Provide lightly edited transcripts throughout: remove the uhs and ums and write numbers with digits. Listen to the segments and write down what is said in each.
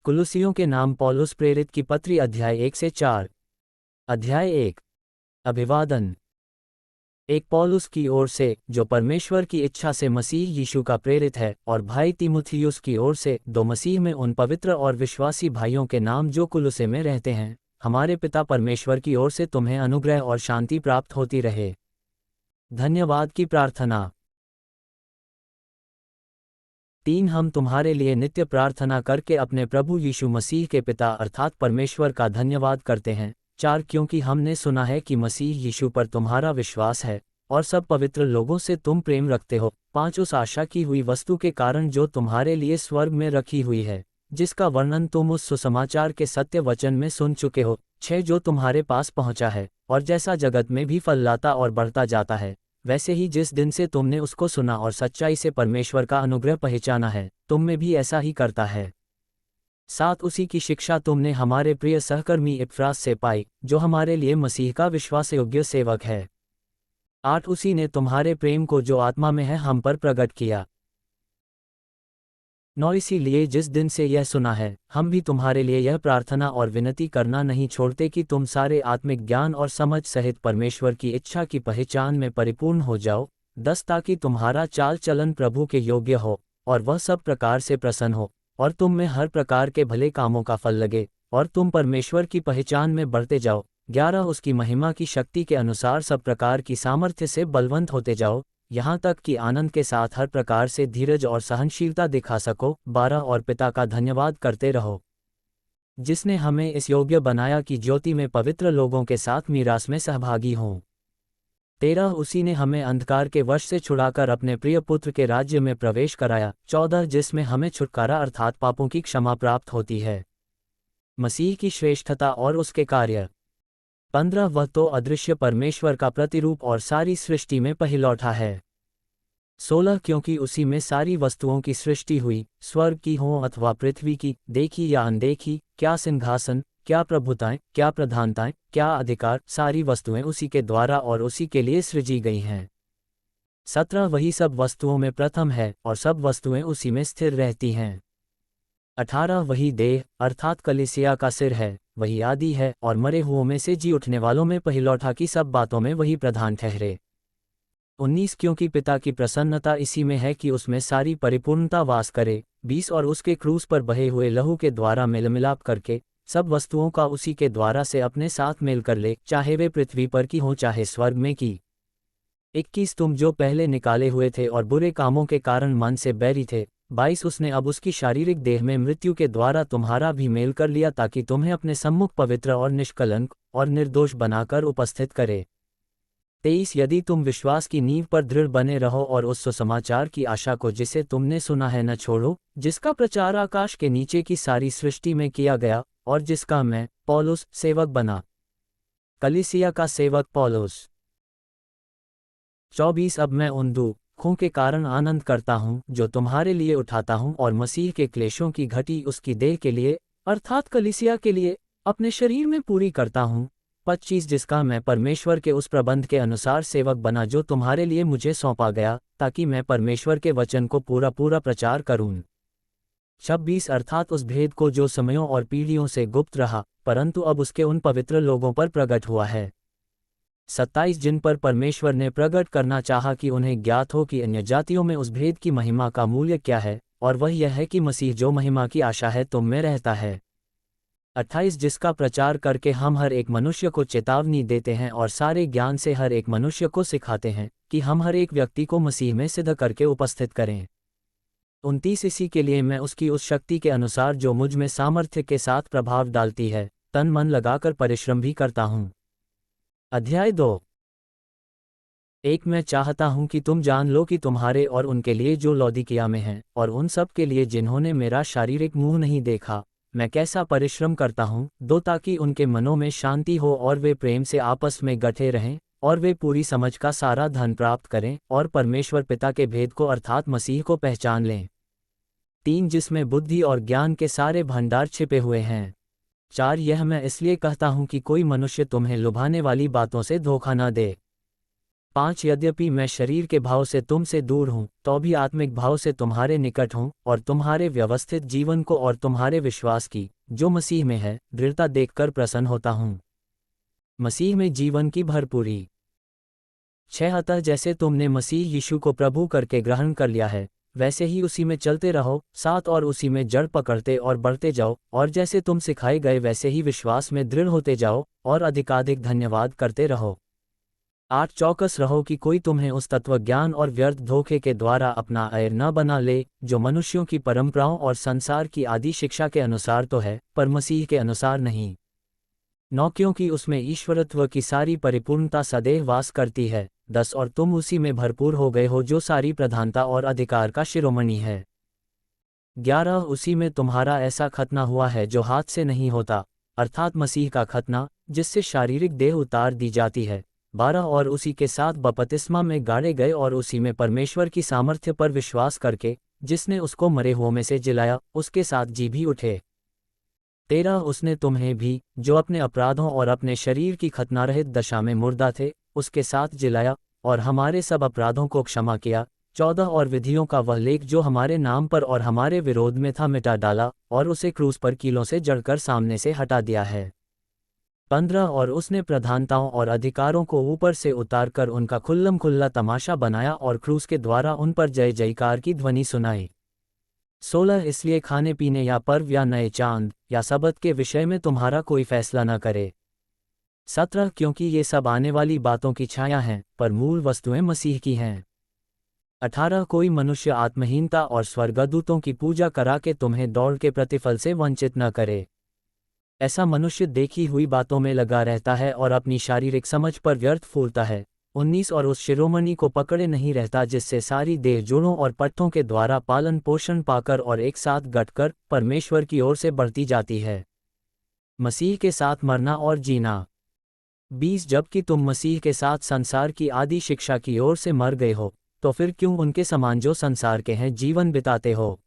कुलुसियों के नाम पौलुस प्रेरित की पत्री अध्याय 1 से 4। अध्याय 1। अभिवादन। एक पौलुस की ओर से, जो परमेश्वर की इच्छा से मसीह यीशु का प्रेरित है, और भाई तीमुथियुस की ओर से, दो मसीह में उन पवित्र और विश्वासी भाइयों के नाम जो कुलुसे में रहते हैं, हमारे पिता परमेश्वर की ओर से तुम्हें अनुग्रह और शांति प्राप्त होती रहे। धन्यवाद की प्रार्थना। 3 हम तुम्हारे लिए नित्य प्रार्थना करके अपने प्रभु यीशु मसीह के पिता अर्थात परमेश्वर का धन्यवाद करते हैं। 4 क्योंकि हमने सुना है कि मसीह यीशु पर तुम्हारा विश्वास है, और सब पवित्र लोगों से तुम प्रेम रखते हो। 5 उस आशा की हुई वस्तु के कारण जो तुम्हारे लिए स्वर्ग में रखी हुई है, जिसका वर्णन तुम उस सुसमाचार के सत्य वचन में सुन चुके हो। 6 जो तुम्हारे पास पहुंचा है, और जैसा जगत में भी फल लाता और बढ़ता जाता है, वैसे ही जिस दिन से तुमने उसको सुना और सच्चाई से परमेश्वर का अनुग्रह पहचाना है, तुम में भी ऐसा ही करता है। 7 उसी की शिक्षा तुमने हमारे प्रिय सहकर्मी इपफ्रास से पाई, जो हमारे लिए मसीह का विश्वासयोग्य सेवक है। 8 उसी ने तुम्हारे प्रेम को जो आत्मा में है हम पर प्रकट किया। 9 इसीलिए जिस दिन से यह सुना है, हम भी तुम्हारे लिए यह प्रार्थना और विनती करना नहीं छोड़ते कि तुम सारे आत्मिक ज्ञान और समझ सहित परमेश्वर की इच्छा की पहचान में परिपूर्ण हो जाओ। 10 ताकि तुम्हारा चाल चलन प्रभु के योग्य हो, और वह सब प्रकार से प्रसन्न हो, और तुम में हर प्रकार के भले कामों का फल लगे, और तुम परमेश्वर की पहचान में बढ़ते जाओ। 11 उसकी महिमा की शक्ति के अनुसार सब प्रकार की सामर्थ्य से बलवंत होते जाओ, यहाँ तक कि आनंद के साथ हर प्रकार से धीरज और सहनशीलता दिखा सको। 12 और पिता का धन्यवाद करते रहो, जिसने हमें इस योग्य बनाया कि ज्योति में पवित्र लोगों के साथ मीरास में सहभागी हों। 13 उसी ने हमें अंधकार के वश से छुड़ाकर अपने प्रिय पुत्र के राज्य में प्रवेश कराया। 14 जिसमें हमें छुटकारा अर्थात पापों की क्षमा प्राप्त होती है। मसीह की श्रेष्ठता और उसके कार्य। 15 वह तो अदृश्य परमेश्वर का प्रतिरूप और सारी सृष्टि में पहिलौठा है। 16 क्योंकि उसी में सारी वस्तुओं की सृष्टि हुई, स्वर्ग की हो अथवा पृथ्वी की, देखी या अनदेखी, क्या सिंहासन, क्या प्रभुताएं, क्या प्रधानताएं, क्या अधिकार, सारी वस्तुएं उसी के द्वारा और उसी के लिए सृजी गई हैं। 17 वही सब वस्तुओं में प्रथम है, और सब वस्तुएं उसी में स्थिर रहती हैं। 18 वही देह अर्थात कलीसिया का सिर है, वही आदि है, और मरे हुओं में से जी उठने वालों में पहिलौठा की सब बातों में वही प्रधान ठहरे। 19 क्योंकि पिता की प्रसन्नता इसी में है कि उसमें सारी परिपूर्णता वास करे। 20 और उसके क्रूस पर बहे हुए लहू के द्वारा मेलमिलाप करके सब वस्तुओं का उसी के द्वारा से अपने साथ मेल कर ले, चाहे वे पृथ्वी पर की हों चाहे स्वर्ग में की। 21 तुम जो पहले निकाले हुए थे और बुरे कामों के कारण मन से बैरी थे। 22 उसने अब उसकी शारीरिक देह में मृत्यु के द्वारा तुम्हारा भी मेल कर लिया, ताकि तुम्हें अपने सम्मुख पवित्र और निष्कलंक और निर्दोष बनाकर उपस्थित करे। 23 यदि तुम विश्वास की नींव पर दृढ़ बने रहो और उस सुसमाचार की आशा को जिसे तुमने सुना है न छोड़ो, जिसका प्रचार आकाश के नीचे की सारी सृष्टि में किया गया, और जिसका मैं पौलुस सेवक बना। कलीसिया का सेवक पौलुस। 24 अब मैं उन दुखों के कारण आनंद करता हूँ जो तुम्हारे लिए उठाता हूँ, और मसीह के क्लेशों की घटी उसकी देह के लिए अर्थात कलीसिया के लिए अपने शरीर में पूरी करता हूँ। 25 जिसका मैं परमेश्वर के उस प्रबंध के अनुसार सेवक बना जो तुम्हारे लिए मुझे सौंपा गया, ताकि मैं परमेश्वर के वचन को पूरा पूरा प्रचार करूं। 26 अर्थात उस भेद को जो समयों और पीढ़ियों से गुप्त रहा, परंतु अब उसके उन पवित्र लोगों पर प्रकट हुआ है। 27 जिन पर परमेश्वर ने प्रकट करना चाहा कि उन्हें ज्ञात हो कि अन्य जातियों में उस भेद की महिमा का मूल्य क्या है, और वह यह है कि मसीह जो महिमा की आशा है तुम में रहता है। 28 जिसका प्रचार करके हम हर एक मनुष्य को चेतावनी देते हैं और सारे ज्ञान से हर एक मनुष्य को सिखाते हैं, कि हम हर एक व्यक्ति को मसीह में सिद्ध करके उपस्थित करें। 29 इसी के लिए मैं उसकी उस शक्ति के अनुसार जो मुझ में सामर्थ्य के साथ प्रभाव डालती है, तन मन लगाकर परिश्रम भी करता हूँ। अध्याय 2। 1 मैं चाहता हूँ कि तुम जान लो कि तुम्हारे और उनके लिए जो लौदीकिया में हैं, और उन सब के लिए जिन्होंने मेरा शारीरिक मुंह नहीं देखा, मैं कैसा परिश्रम करता हूँ। 2 ताकि उनके मनों में शांति हो और वे प्रेम से आपस में गठे रहें, और वे पूरी समझ का सारा धन प्राप्त करें, और परमेश्वर पिता के भेद को अर्थात मसीह को पहचान लें। 3 जिसमें बुद्धि और ज्ञान के सारे भंडार छिपे हुए हैं। 4 यह मैं इसलिए कहता हूँ कि कोई मनुष्य तुम्हें लुभाने वाली बातों से धोखा न दे। 5 यद्यपि मैं शरीर के भाव से तुमसे दूर हूँ, तो भी आत्मिक भाव से तुम्हारे निकट हूँ, और तुम्हारे व्यवस्थित जीवन को और तुम्हारे विश्वास की, जो मसीह में है, दृढ़ता देखकर प्रसन्न होता हूँ। मसीह में जीवन की भरपूरी। 6 अतः जैसे तुमने मसीह यीशु को प्रभु करके ग्रहण कर लिया है, वैसे ही उसी में चलते रहो। 7 और उसी में जड़ पकड़ते और बढ़ते जाओ, और जैसे तुम सिखाए गए वैसे ही विश्वास में दृढ़ होते जाओ, और अधिकाधिक धन्यवाद करते रहो। 8 चौकस रहो कि कोई तुम्हें उस तत्वज्ञान और व्यर्थ धोखे के द्वारा अपना ऐर न बना ले, जो मनुष्यों की परंपराओं और संसार की आदि शिक्षा के अनुसार तो है, पर मसीह के अनुसार नहीं। 9 क्योंकि उसमें ईश्वरत्व की सारी परिपूर्णता सदैव वास करती है। 10 और तुम उसी में भरपूर हो गए हो, जो सारी प्रधानता और अधिकार का शिरोमणि है। 11 उसी में तुम्हारा ऐसा खतना हुआ है जो हाथ से नहीं होता, अर्थात मसीह का खतना, जिससे शारीरिक देह उतार दी जाती है। 12 और उसी के साथ बपतिस्मा में गाड़े गए, और उसी में परमेश्वर की सामर्थ्य पर विश्वास करके, जिसने उसको मरे हुओं में से जिलाया, उसके साथ जी भी उठे। 13 उसने तुम्हें भी, जो अपने अपराधों और अपने शरीर की खतनारहित दशा में मुर्दा थे, उसके साथ जिलाया, और हमारे सब अपराधों को क्षमा किया। 14 और विधियों का वह लेख जो हमारे नाम पर और हमारे विरोध में था मिटा डाला, और उसे क्रूस पर कीलों से जड़कर सामने से हटा दिया है। 15 और उसने प्रधानताओं और अधिकारों को ऊपर से उतारकर उनका खुल्लम खुल्ला तमाशा बनाया, और क्रूस के द्वारा उन पर जय जयकार की ध्वनि सुनाई। 16 इसलिए खाने पीने या पर्व या नए चांद या सबत के विषय में तुम्हारा कोई फैसला न करे। 17 क्योंकि ये सब आने वाली बातों की छाया हैं, पर मूल वस्तुएं मसीह की हैं। 18 कोई मनुष्य आत्महीनता और स्वर्गदूतों की पूजा करा के तुम्हें दौड़ के प्रतिफल से वंचित न करे। ऐसा मनुष्य देखी हुई बातों में लगा रहता है और अपनी शारीरिक समझ पर व्यर्थ फूलता है। 19 और उस शिरोमणि को पकड़े नहीं रहता, जिससे सारी देह जोड़ों और पट्टों के द्वारा पालन पोषण पाकर और एक साथ गठकर परमेश्वर की ओर से बढ़ती जाती है। मसीह के साथ मरना और जीना। 20 जबकि तुम मसीह के साथ संसार की आदि शिक्षा की ओर से मर गए हो, तो फिर क्यों उनके समान जो संसार के हैं जीवन बिताते हो?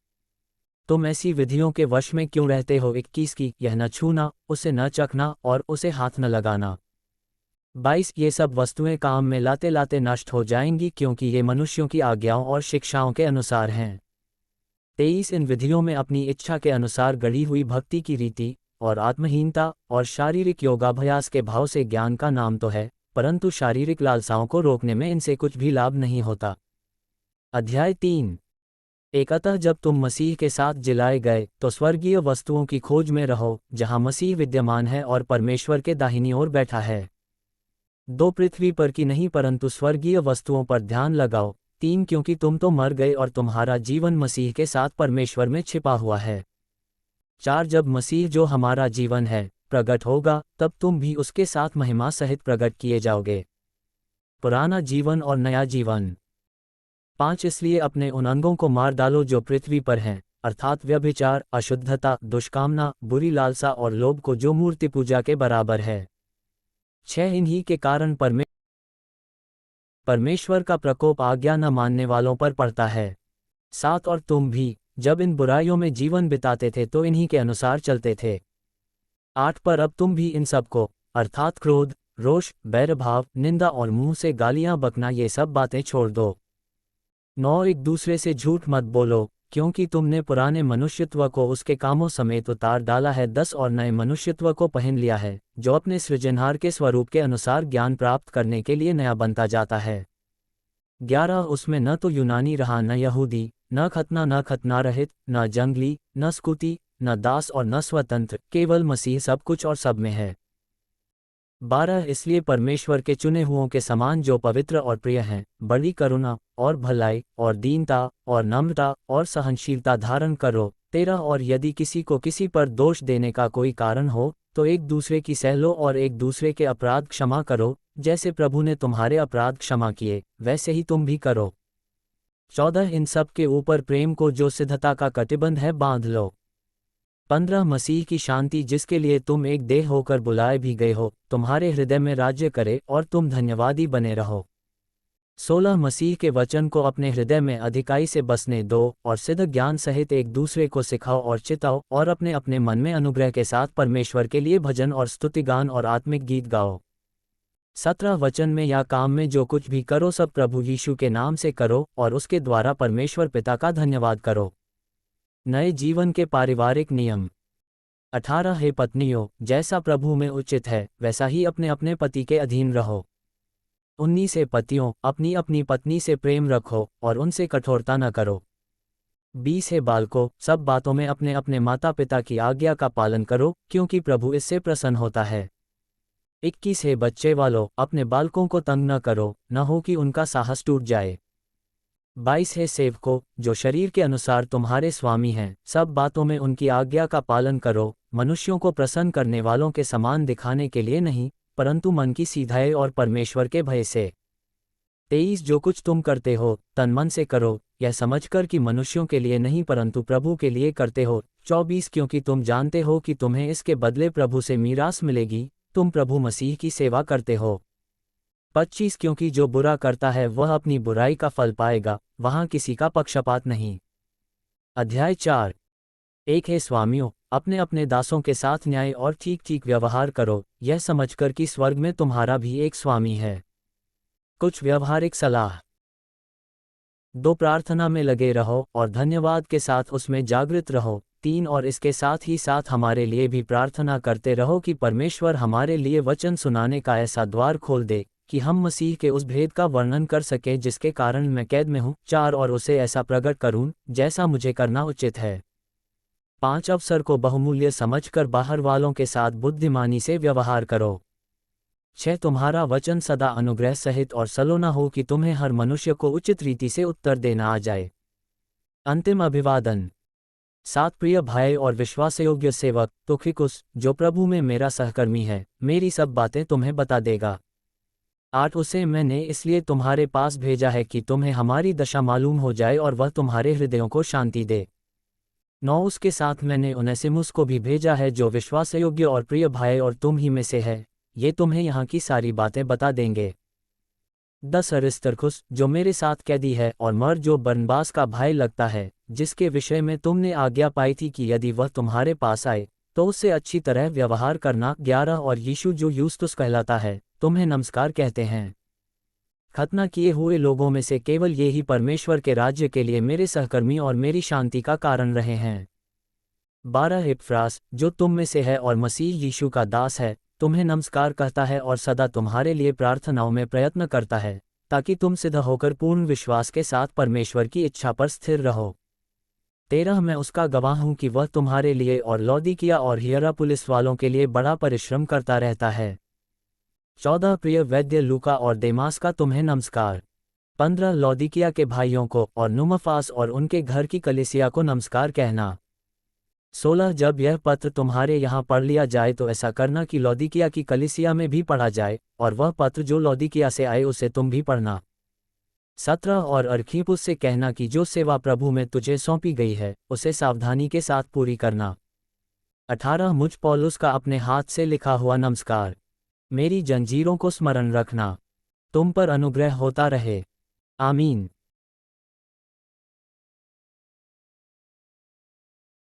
तुम ऐसी विधियों के वश में क्यों रहते हो? 21 की यह न छूना, उसे न चखना और उसे हाथ न लगाना। 22 ये सब वस्तुएं काम में लाते लाते नष्ट हो जाएंगी, क्योंकि ये मनुष्यों की आज्ञाओं और शिक्षाओं के अनुसार हैं। 23 इन विधियों में अपनी इच्छा के अनुसार गढ़ी हुई भक्ति की रीति और आत्महीनता और शारीरिक योगाभ्यास के भाव से ज्ञान का नाम तो है, परंतु शारीरिक लालसाओं को रोकने में इनसे कुछ भी लाभ नहीं होता। अध्याय 3 एक अतः जब तुम मसीह के साथ जिलाए गए, तो स्वर्गीय वस्तुओं की खोज में रहो, जहाँ मसीह विद्यमान है और परमेश्वर के दाहिनी ओर बैठा है। 2 पृथ्वी पर की नहीं परंतु स्वर्गीय वस्तुओं पर ध्यान लगाओ। 3 क्योंकि तुम तो मर गए और तुम्हारा जीवन मसीह के साथ परमेश्वर में छिपा हुआ है। 4 जब मसीह जो हमारा जीवन है प्रकट होगा, तब तुम भी उसके साथ महिमा सहित प्रकट किए जाओगे। पुराना जीवन और नया जीवन। 5 इसलिए अपने उन अंगों को मार डालो जो पृथ्वी पर हैं, अर्थात व्यभिचार, अशुद्धता, दुष्कामना, बुरी लालसा और लोभ को, जो मूर्ति पूजा के बराबर है। 6 इन्हीं के कारण परमेश्वर का प्रकोप आज्ञा न मानने वालों पर पड़ता है। 7 और तुम भी, जब इन बुराइयों में जीवन बिताते थे, तो इन्हीं के अनुसार चलते थे। 8 पर अब तुम भी इन सब को, अर्थात क्रोध, रोष, बैरभाव, निंदा और मुंह से गालियां बकना, ये सब बातें छोड़ दो। 9 एक दूसरे से झूठ मत बोलो, क्योंकि तुमने पुराने मनुष्यत्व को उसके कामों समेत उतार डाला है। 10 और नए मनुष्यत्व को पहन लिया है, जो अपने सृजनहार के स्वरूप के अनुसार ज्ञान प्राप्त करने के लिए नया बनता जाता है। 11 उसमें न तो यूनानी रहा, न यहूदी, न खतना, न खतनारहित, न जंगली, न स्कूती, न दास और न स्वतंत्र, केवल मसीह सब कुछ और सब में है। 12 इसलिए परमेश्वर के चुने हुओं के समान जो पवित्र और प्रिय हैं, बड़ी करुणा और भलाई और दीनता और नम्रता और सहनशीलता धारण करो। 13 और यदि किसी को किसी पर दोष देने का कोई कारण हो, तो एक दूसरे की सह लो और एक दूसरे के अपराध क्षमा करो, जैसे प्रभु ने तुम्हारे अपराध क्षमा किए, वैसे ही तुम भी करो। 14 इन सब के ऊपर प्रेम को, जो सिद्धता का कटिबंध है, बांध लो। 15 मसीह की शांति, जिसके लिए तुम एक देह होकर बुलाए भी गए हो, तुम्हारे हृदय में राज्य करे और तुम धन्यवादी बने रहो। 16 मसीह के वचन को अपने हृदय में अधिकाई से बसने दो, और सिद्ध ज्ञान सहित एक दूसरे को सिखाओ और चिताओ, और अपने अपने मन में अनुग्रह के साथ परमेश्वर के लिए भजन और स्तुतिगान और आत्मिक गीत गाओ। 17 वचन में या काम में जो कुछ भी करो सब प्रभु यीशु के नाम से करो और उसके द्वारा परमेश्वर पिता का धन्यवाद करो। नए जीवन के पारिवारिक नियम। 18 हे पत्नियों, जैसा प्रभु में उचित है वैसा ही अपने अपने पति के अधीन रहो। 19 हे पतियों, अपनी अपनी पत्नी से प्रेम रखो और उनसे कठोरता न करो। 20 हे बालकों, सब बातों में अपने अपने माता पिता की आज्ञा का पालन करो क्योंकि प्रभु इससे प्रसन्न होता है। 21 हे बच्चे वालों, अपने बालकों को तंग न करो, न हो कि उनका साहस टूट जाए। 22 हे सेवकों, जो शरीर के अनुसार तुम्हारे स्वामी हैं, सब बातों में उनकी आज्ञा का पालन करो, मनुष्यों को प्रसन्न करने वालों के समान दिखाने के लिए नहीं, परंतु मन की सीधाई और परमेश्वर के भय से। 23 जो कुछ तुम करते हो तन मन से करो, यह समझकर कि मनुष्यों के लिए नहीं परंतु प्रभु के लिए करते हो। 24 क्योंकि तुम जानते हो कि तुम्हें इसके बदले प्रभु से मीरास मिलेगी, तुम प्रभु मसीह की सेवा करते हो। 25 क्योंकि जो बुरा करता है वह अपनी बुराई का फल पाएगा, वहाँ किसी का पक्षपात नहीं। अध्याय 4। 1 हे स्वामियों, अपने अपने दासों के साथ न्याय और ठीक ठीक व्यवहार करो, यह समझकर कि स्वर्ग में तुम्हारा भी एक स्वामी है। कुछ व्यवहारिक सलाह। 2 प्रार्थना में लगे रहो और धन्यवाद के साथ उसमें जागृत रहो। 3 और इसके साथ ही साथ हमारे लिए भी प्रार्थना करते रहो कि परमेश्वर हमारे लिए वचन सुनाने का ऐसा द्वार खोल दे कि हम मसीह के उस भेद का वर्णन कर सकें जिसके कारण मैं कैद में हूँ। 4 और उसे ऐसा प्रकट करूँ जैसा मुझे करना उचित है। 5 अवसर को बहुमूल्य समझकर बाहर वालों के साथ बुद्धिमानी से व्यवहार करो। 6 तुम्हारा वचन सदा अनुग्रह सहित और सलोना हो कि तुम्हें हर मनुष्य को उचित रीति से उत्तर देना आ जाए। अंतिम अभिवादन। 7 प्रिय भाई और विश्वासयोग्य सेवक तुखिकुस, जो प्रभु में मेरा सहकर्मी है, मेरी सब बातें तुम्हें बता देगा। 8 उसे मैंने इसलिए तुम्हारे पास भेजा है कि तुम्हें हमारी दशा मालूम हो जाए और वह तुम्हारे हृदयों को शांति दे। 9 उसके साथ मैंने उनेसिमुस को भी भेजा है जो विश्वासयोग्य और प्रिय भाई और तुम ही में से है, ये तुम्हें यहाँ की सारी बातें बता देंगे। 10 अरिस्तर्खुस, जो मेरे साथ कैदी है, और मर जो बरनबास का भाई लगता है, जिसके विषय में तुमने आज्ञा पाई थी कि यदि वह तुम्हारे पास आए तो उससे अच्छी तरह व्यवहार करना। 11 और यीशु जो यूस्तुस कहलाता है, तुम्हें नमस्कार कहते हैं। खतना किए हुए लोगों में से केवल ये ही परमेश्वर के राज्य के लिए मेरे सहकर्मी और मेरी शांति का कारण रहे हैं। 12 एपफ्रास, जो तुम में से है और मसीह यीशु का दास है, तुम्हें नमस्कार कहता है और सदा तुम्हारे लिए प्रार्थनाओं में प्रयत्न करता है, ताकि तुम सिद्ध होकर पूर्ण विश्वास के साथ परमेश्वर की इच्छा पर स्थिर रहो। 13 मैं उसका गवाह हूँ कि वह तुम्हारे लिए और लौदीकिया और हियरापुलिस वालों के लिए बड़ा परिश्रम करता रहता है। 14 प्रिय वैद्य लूका और देमास का तुम्हें नमस्कार। 15 लौदीकिया के भाइयों को और नुमफास और उनके घर की कलीसिया को नमस्कार कहना। 16 जब यह पत्र तुम्हारे यहाँ पढ़ लिया जाए तो ऐसा करना कि लौदीकिया की कलीसिया में भी पढ़ा जाए, और वह पत्र जो लौदीकिया से आए उसे तुम भी पढ़ना। 17 और अर्खिप्पुस से कहना कि जो सेवा प्रभु में तुझे सौंपी गई है उसे सावधानी के साथ पूरी करना। 18 मुझ पौलुस का अपने हाथ से लिखा हुआ नमस्कार। मेरी जंजीरों को स्मरण रखना। तुम पर अनुग्रह होता रहे। आमीन।